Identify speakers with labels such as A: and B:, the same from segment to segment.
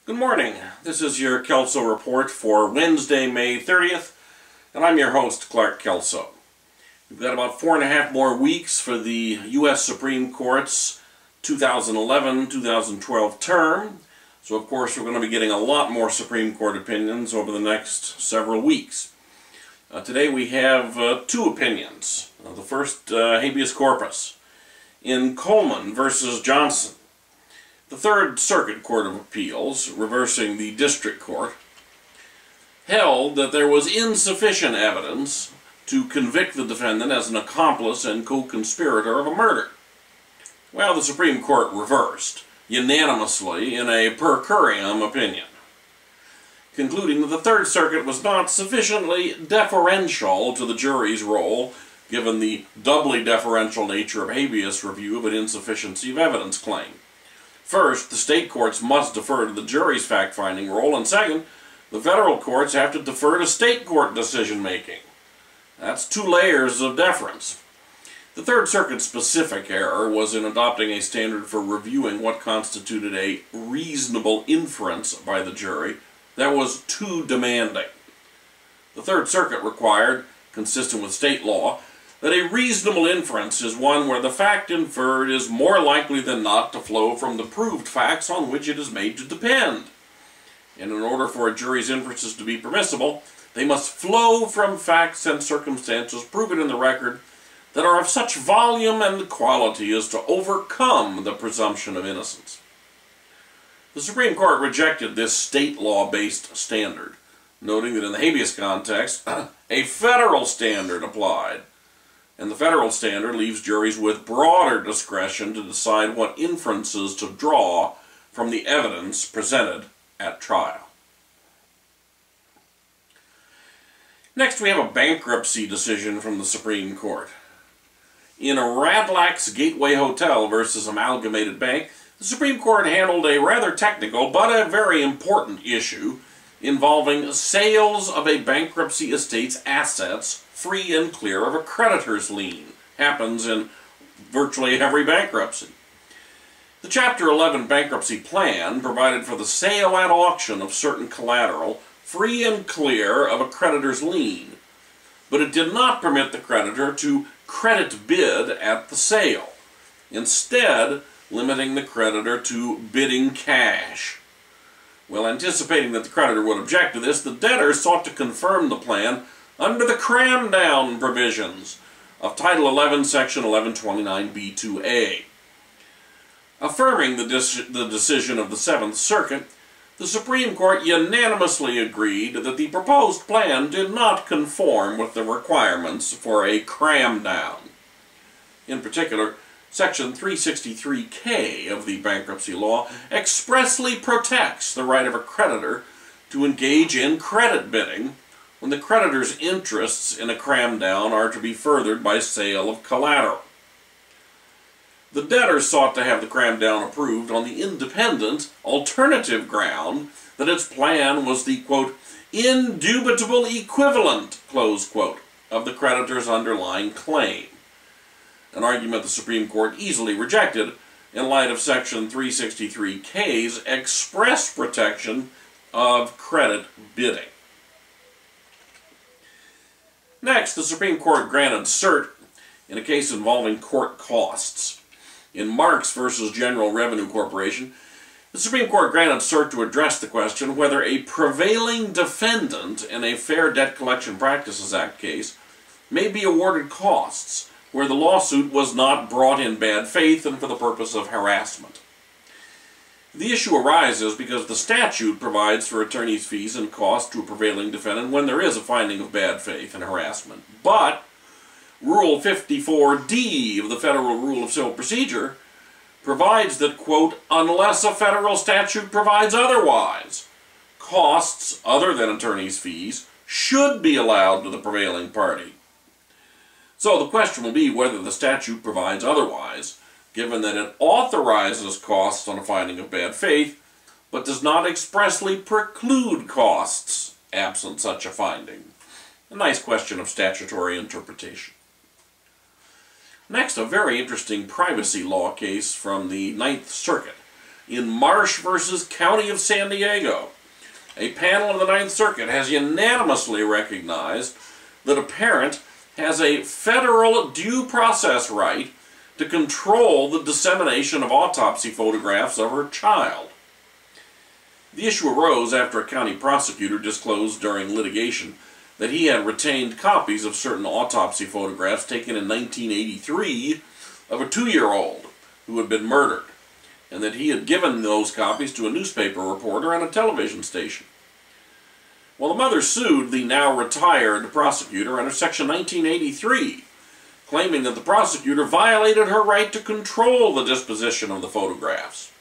A: Good morning. This is your Kelso Report for Wednesday, May 30th, and I'm your host, Clark Kelso. We've got about 4.5 more weeks for the U.S. Supreme Court's 2011-2012 term, so of course we're going to be getting a lot more Supreme Court opinions over the next several weeks. Today we have two opinions. The first, habeas corpus. In Coleman versus Johnson, the Third Circuit Court of Appeals, reversing the District Court, held that there was insufficient evidence to convict the defendant as an accomplice and co-conspirator of a murder. Well, the Supreme Court reversed, unanimously in a per curiam opinion, concluding that the Third Circuit was not sufficiently deferential to the jury's role, given the doubly deferential nature of habeas review of an insufficiency of evidence claim. First, the state courts must defer to the jury's fact-finding role, and second, the federal courts have to defer to state court decision-making. That's two layers of deference. The Third Circuit's specific error was in adopting a standard for reviewing what constituted a reasonable inference by the jury that was too demanding. The Third Circuit required, consistent with state law, that a reasonable inference is one where the fact inferred is more likely than not to flow from the proved facts on which it is made to depend. And in order for a jury's inferences to be permissible, they must flow from facts and circumstances proven in the record that are of such volume and quality as to overcome the presumption of innocence. The Supreme Court rejected this state law-based standard, noting that in the habeas context, a federal standard applied, and the federal standard leaves juries with broader discretion to decide what inferences to draw from the evidence presented at trial. Next, we have a bankruptcy decision from the Supreme Court. In Radlack's Gateway Hotel versus Amalgamated Bank, the Supreme Court handled a rather technical but a very important issue involving sales of a bankruptcy estate's assets free and clear of a creditor's lien. Happens in virtually every bankruptcy. The Chapter 11 bankruptcy plan provided for the sale at auction of certain collateral free and clear of a creditor's lien, but it did not permit the creditor to credit bid at the sale, instead limiting the creditor to bidding cash. Well, anticipating that the creditor would object to this, the debtor sought to confirm the plan under the cram-down provisions of Title 11, Section 1129b2a. Affirming the decision of the Seventh Circuit, the Supreme Court unanimously agreed that the proposed plan did not conform with the requirements for a cram-down. In particular, Section 363K of the bankruptcy law expressly protects the right of a creditor to engage in credit bidding when the creditor's interests in a cram-down are to be furthered by sale of collateral. The debtor sought to have the cram-down approved on the independent, alternative ground that its plan was the, quote, indubitable equivalent, close quote, of the creditor's underlying claim. An argument the Supreme Court easily rejected in light of Section 363K's express protection of credit bidding. Next, the Supreme Court granted cert in a case involving court costs. In Marks v. General Revenue Corporation, the Supreme Court granted cert to address the question whether a prevailing defendant in a Fair Debt Collection Practices Act case may be awarded costs where the lawsuit was not brought in bad faith and for the purpose of harassment. The issue arises because the statute provides for attorney's fees and costs to a prevailing defendant when there is a finding of bad faith and harassment. But Rule 54D of the Federal Rule of Civil Procedure provides that, quote, unless a federal statute provides otherwise, costs other than attorney's fees should be allowed to the prevailing party. So the question will be whether the statute provides otherwise, given that it authorizes costs on a finding of bad faith, but does not expressly preclude costs absent such a finding. A nice question of statutory interpretation. Next, a very interesting privacy law case from the Ninth Circuit in Marsh versus County of San Diego, a panel of the Ninth Circuit has unanimously recognized that a parent has a federal due process right to control the dissemination of autopsy photographs of her child. The issue arose after a county prosecutor disclosed during litigation that he had retained copies of certain autopsy photographs taken in 1983 of a 2-year-old who had been murdered, and that he had given those copies to a newspaper reporter and a television station. Well, the mother sued the now retired prosecutor under Section 1983, claiming that the prosecutor violated her right to control the disposition of the photographs.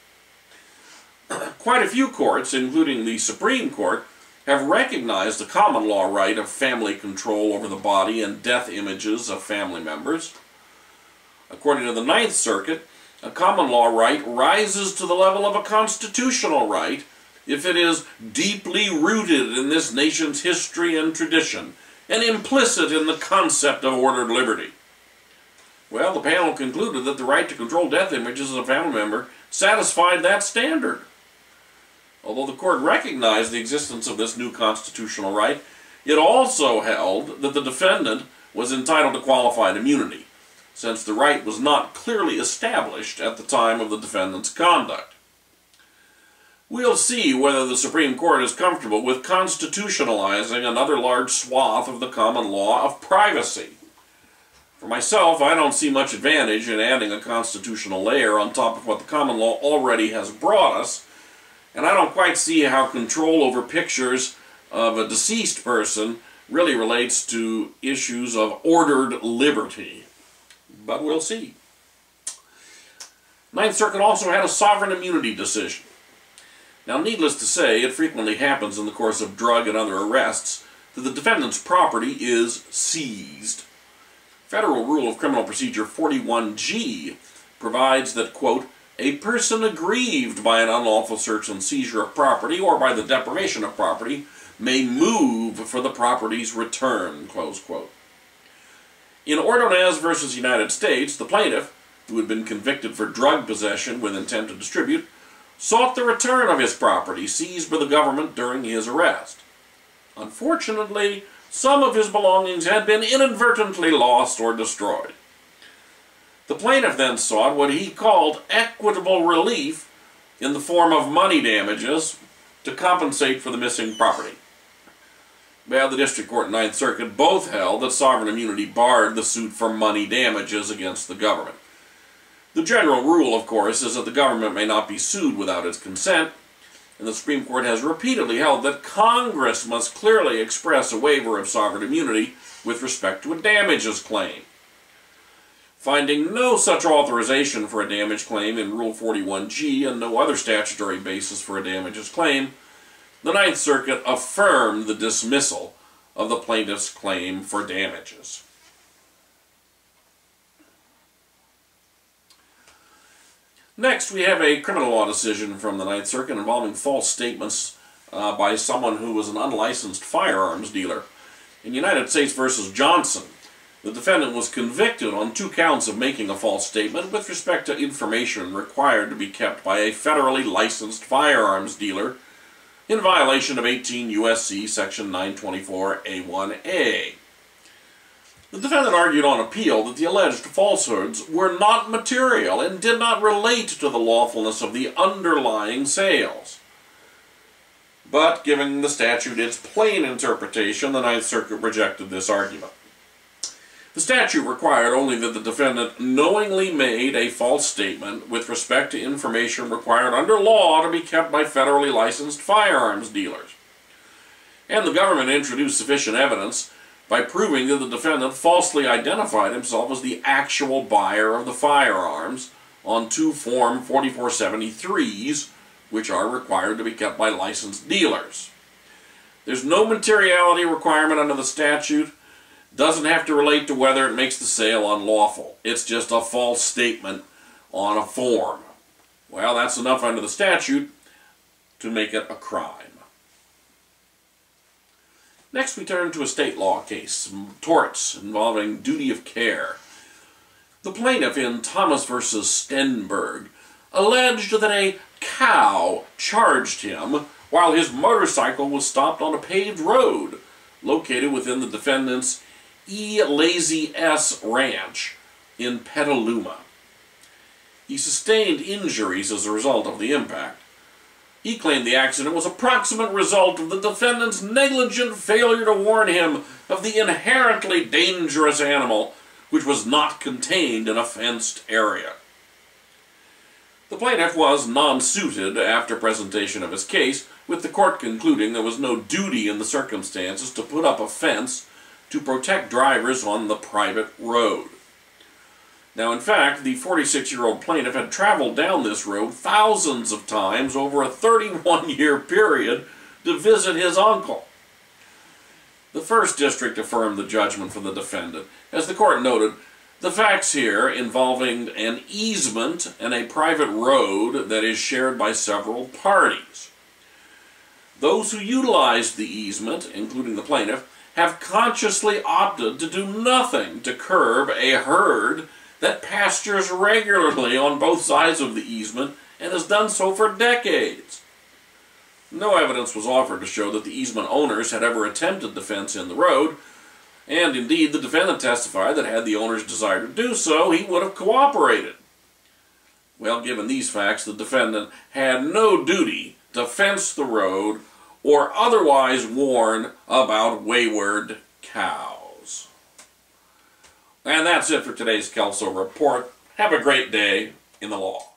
A: Quite a few courts, including the Supreme Court, have recognized the common law right of family control over the body and death images of family members. According to the Ninth Circuit, a common law right rises to the level of a constitutional right if it is deeply rooted in this nation's history and tradition and implicit in the concept of ordered liberty. Well, the panel concluded that the right to control death images of a family member satisfied that standard. Although the court recognized the existence of this new constitutional right, it also held that the defendant was entitled to qualified immunity, since the right was not clearly established at the time of the defendant's conduct. We'll see whether the Supreme Court is comfortable with constitutionalizing another large swath of the common law of privacy. For myself, I don't see much advantage in adding a constitutional layer on top of what the common law already has brought us, and I don't quite see how control over pictures of a deceased person really relates to issues of ordered liberty. But we'll see. Ninth Circuit also had a sovereign immunity decision. Now, needless to say, it frequently happens in the course of drug and other arrests that the defendant's property is seized. Federal Rule of Criminal Procedure 41G provides that, quote, a person aggrieved by an unlawful search and seizure of property or by the deprivation of property may move for the property's return, close quote. In Ordonez versus United States, the plaintiff, who had been convicted for drug possession with intent to distribute, sought the return of his property seized by the government during his arrest. Unfortunately, some of his belongings had been inadvertently lost or destroyed. The plaintiff then sought what he called equitable relief in the form of money damages to compensate for the missing property. Well, the District Court and Ninth Circuit both held that sovereign immunity barred the suit for money damages against the government. The general rule, of course, is that the government may not be sued without its consent, and the Supreme Court has repeatedly held that Congress must clearly express a waiver of sovereign immunity with respect to a damages claim. Finding no such authorization for a damage claim in Rule 41G and no other statutory basis for a damages claim, the Ninth Circuit affirmed the dismissal of the plaintiff's claim for damages. Next, we have a criminal law decision from the Ninth Circuit involving false statements by someone who was an unlicensed firearms dealer. In United States v. Johnson, the defendant was convicted on 2 counts of making a false statement with respect to information required to be kept by a federally licensed firearms dealer in violation of 18 U.S.C. Section 924A1A. The defendant argued on appeal that the alleged falsehoods were not material and did not relate to the lawfulness of the underlying sales. But, giving the statute its plain interpretation, the Ninth Circuit rejected this argument. The statute required only that the defendant knowingly made a false statement with respect to information required under law to be kept by federally licensed firearms dealers. And the government introduced sufficient evidence by proving that the defendant falsely identified himself as the actual buyer of the firearms on 2 Form 4473s, which are required to be kept by licensed dealers. There's no materiality requirement under the statute. Doesn't have to relate to whether it makes the sale unlawful. It's just a false statement on a form. Well, that's enough under the statute to make it a crime. Next, we turn to a state law case, torts involving duty of care. The plaintiff in Thomas v. Stenberg alleged that a cow charged him while his motorcycle was stopped on a paved road located within the defendant's Lazy S Ranch in Petaluma. He sustained injuries as a result of the impact. He claimed the accident was a proximate result of the defendant's negligent failure to warn him of the inherently dangerous animal, which was not contained in a fenced area. The plaintiff was non-suited after presentation of his case, with the court concluding there was no duty in the circumstances to put up a fence to protect drivers on the private road. Now, in fact, the 46-year-old plaintiff had traveled down this road thousands of times over a 31-year period to visit his uncle. The First District affirmed the judgment for the defendant. As the court noted, the facts here involving an easement and a private road that is shared by several parties. Those who utilized the easement, including the plaintiff, have consciously opted to do nothing to curb a herd that pastures regularly on both sides of the easement and has done so for decades. No evidence was offered to show that the easement owners had ever attempted to fence in the road, and indeed the defendant testified that had the owners desired to do so, he would have cooperated. Well, given these facts, the defendant had no duty to fence the road or otherwise warn about wayward cows. And that's it for today's Kelso Report. Have a great day in the law.